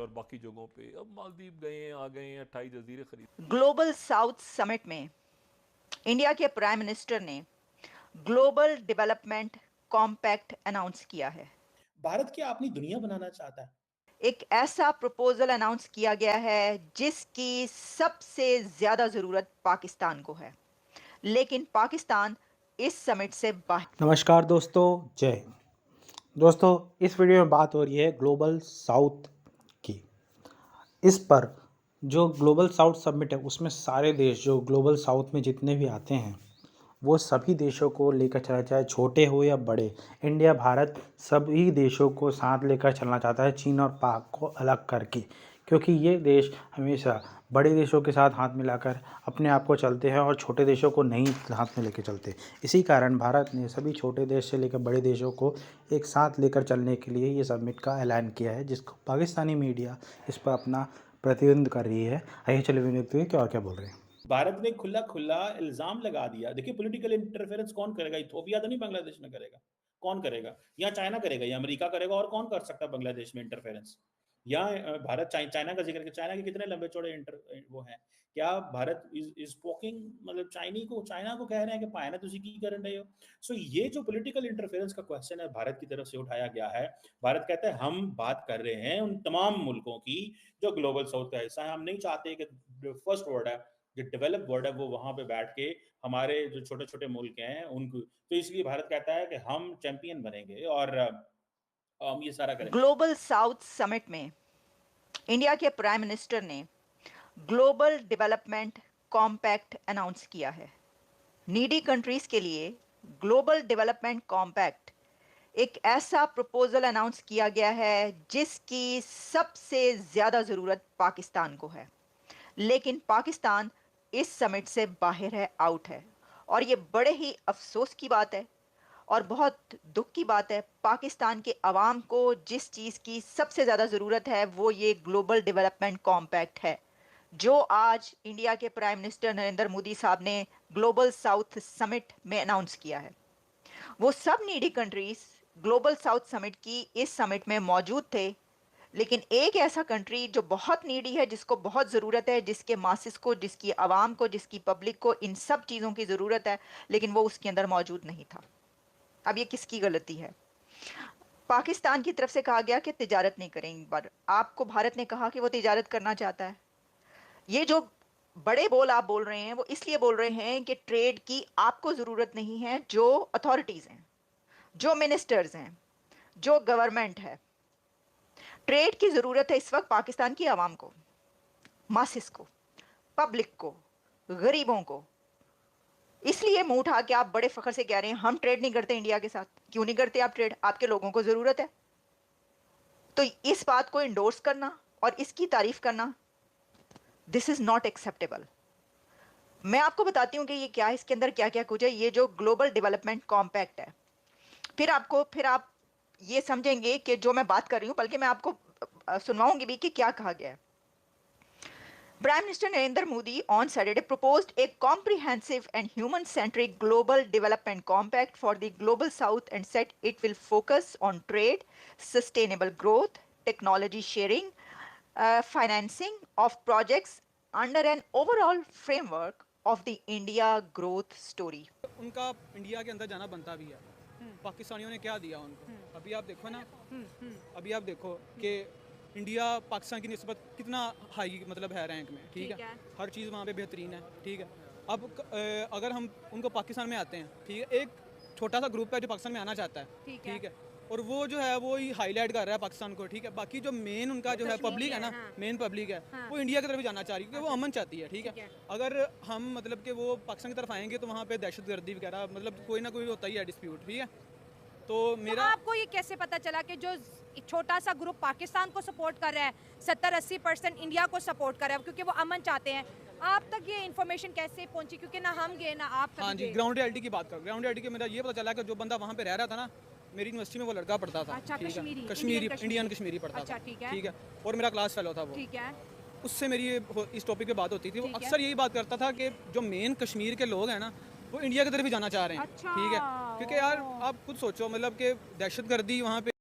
और बाकी जगहों पे। अब मालदीव गए हैं, आ गए हैं, 28 जजीरे खरीद। ग्लोबल साउथ समिट में इंडिया के प्राइम मिनिस्टर ने ग्लोबल डेवलपमेंट कॉम्पैक्ट अनाउंस किया है। भारत क्या अपनी दुनिया बनाना चाहता है? एक ऐसा प्रपोजल अनाउंस किया गया है जिसकी सबसे ज्यादा जरूरत पाकिस्तान को है, लेकिन पाकिस्तान इस समिट से बाहर। नमस्कार दोस्तों, जय हिंद। दोस्तों, इस वीडियो में बात हो रही है ग्लोबल साउथ की। इस पर जो ग्लोबल साउथ समिट है उसमें सारे देश जो ग्लोबल साउथ में जितने भी आते हैं वो सभी देशों को लेकर चला, चाहे छोटे हो या बड़े। इंडिया, भारत सभी देशों को साथ लेकर चलना चाहता है, चीन और पाक को अलग करके, क्योंकि ये देश हमेशा बड़े देशों के साथ हाथ मिलाकर अपने आप को चलते हैं और छोटे देशों को नहीं हाथ में लेकर चलते। इसी कारण भारत ने सभी छोटे देश से लेकर बड़े देशों को एक साथ लेकर चलने के लिए ये समिट का ऐलान किया है, जिसको पाकिस्तानी मीडिया इस पर अपना प्रतिनिधित्व कर रही है। आइए चलिए देखते हैं क्या बोल रहे हैं। भारत ने खुला खुला इल्जाम लगा दिया। देखिए, पॉलिटिकल इंटरफेरेंस कौन करेगा? इथोपिया तो नहीं बांग्लादेश में करेगा। कौन करेगा? या चाइना करेगा या अमेरिका करेगा, और कौन कर सकता है बांग्लादेश में इंटरफेरेंस? या भारत चाइना का जिक्र, चाइना के कितने लंबे चौड़े वो हैं? क्या भारत इज स्पोकिंग, मतलब चाइना को कह रहे हैं कि पाया ना तुसी की कर रहे हो? सो ये जो पॉलिटिकल इंटरफेरेंस का क्वेश्चन है भारत की तरफ से उठाया गया है। भारत कहता है हम बात कर रहे हैं उन तमाम मुल्कों की जो ग्लोबल साउथ का हिस्सा है। हम नहीं चाहते कि फर्स्ट वर्ल्ड है, जो डेवलप वर्ल्ड है, वो वहां पे बैठ के हमारे जो छोटे छोटे मुल्क हैं उनको, तो इसलिए भारत कहता है कि हम चैंपियन बनेंगे और हम ये सारा करेंगे। ग्लोबल साउथ समिट में इंडिया के प्राइम मिनिस्टर ने ग्लोबल डेवलपमेंट कॉम्पैक्ट अनाउंस किया है। नीडी कंट्रीज के लिए ग्लोबल डेवलपमेंट कॉम्पैक्ट एक ऐसा प्रपोजल अनाउंस किया गया है जिसकी सबसे ज्यादा जरूरत पाकिस्तान को है, लेकिन पाकिस्तान इस समिट से बाहर है, आउट है। और ये बड़े ही अफसोस की बात है और बहुत दुख की बात है। पाकिस्तान के अवाम को जिस चीज़ की सबसे ज़्यादा ज़रूरत है वो ये ग्लोबल डेवलपमेंट कॉम्पैक्ट है, जो आज इंडिया के प्राइम मिनिस्टर नरेंद्र मोदी साहब ने ग्लोबल साउथ समिट में अनाउंस किया है। वो सब needy countries global south summit की इस समिट में मौजूद थे, लेकिन एक ऐसा कंट्री जो बहुत नीडी है, जिसको बहुत ज़रूरत है, जिसके मासिस को, जिसकी आवाम को, जिसकी पब्लिक को इन सब चीज़ों की ज़रूरत है, लेकिन वो उसके अंदर मौजूद नहीं था। अब ये किसकी गलती है? पाकिस्तान की तरफ से कहा गया कि तिजारत नहीं करेंगे, पर आपको भारत ने कहा कि वो तिजारत करना चाहता है। ये जो बड़े बोल आप बोल रहे हैं वो इसलिए बोल रहे हैं कि ट्रेड की आपको ज़रूरत नहीं है। जो अथॉरिटीज़ हैं, जो मिनिस्टर्स हैं, जो गवर्नमेंट है, ट्रेड की ज़रूरत है इस वक्त पाकिस्तान की आवाम को, मासिस को, पब्लिक को, गरीबों को। इसलिए मुंह उठा के आप बड़े फख्र से कह रहे हैं हम ट्रेड नहीं करते इंडिया के साथ। क्यों नहीं करते आप ट्रेड? आपके लोगों को ज़रूरत है। तो इस बात को इंडोर्स करना और इसकी तारीफ करना, दिस इज़ नॉट एक्सेप्टेबल। मैं आपको बताती हूँ कि ये क्या है, इसके अंदर क्या क्या कुछ है। ये जो ग्लोबल डेवलपमेंट कॉम्पैक्ट है, फिर आप ये समझेंगे कि जो मैं बात कर रही हूँ, बल्कि मैं आपको सुनवाऊंगी भी कि क्या कहा गया है। Prime Minister Narendra Modi on Saturday proposed a comprehensive and human-centric global development compact for the global south and said it will focus on trade, sustainable growth, technology sharing, financing of projects under an overall framework of the India growth story. उनका India के अंदर जाना बनता भी है। पाकिस्तानियों ने क्या दिया उनको? अभी आप देखो ना, अभी आप देखो कि इंडिया पाकिस्तान की निस्बत कितना हाई मतलब है रैंक में, ठीक है? हर चीज़ वहाँ पे बेहतरीन है, ठीक है? अब अगर हम उनको पाकिस्तान में आते हैं, ठीक है, एक छोटा सा ग्रुप है जो पाकिस्तान में आना चाहता है, ठीक है, और वो जो है वो ही हाईलाइट कर रहा है पाकिस्तान को, ठीक है? बाकी जो मेन उनका जो है पब्लिक है ना, मेन पब्लिक है, वो इंडिया की तरफ भी जाना चाह रही है क्योंकि वो अमन चाहती है, ठीक है? अगर हम मतलब कि वो पाकिस्तान की तरफ आएंगे तो वहाँ पे दहशतगर्दी वगैरह मतलब कोई ना कोई होता ही है डिस्प्यूट, ठीक है? तो मेरा आपको ये कैसे पता चला कि जो छोटा सा ग्रुप पाकिस्तान को सपोर्ट कर रहा है 70-80% इंडिया को सपोर्ट कर रहा है क्योंकि वो अमन चाहते हैं? आप तक ये इन्फॉर्मेशन कैसे पहुंची? क्योंकि ना हम गए ना आप। हाँ जी, ग्राउंड रियलिटी की बात कर। ग्राउंड रियलिटी के मेरा ये पता चला कि जो बंदा वहाँ पे रह रहा था ना, मेरी यूनिवर्सिटी में वो लड़का पढ़ता था, अच्छा, कश्मीरी इंडियन कश्मीरी पढ़ता अच्छा, था, ठीक है, और मेरा क्लास फेलो था वो, ठीक है। उससे मेरी इस टॉपिक पे बात होती थी। वो अक्सर यही बात करता था कि जो मेन कश्मीर के लोग हैं ना, वो इंडिया की तरफ भी जाना चाह रहे हैं, अच्छा। ठीक है? क्योंकि यार आप खुद सोचो, मतलब कि दहशतगर्दी वहाँ पे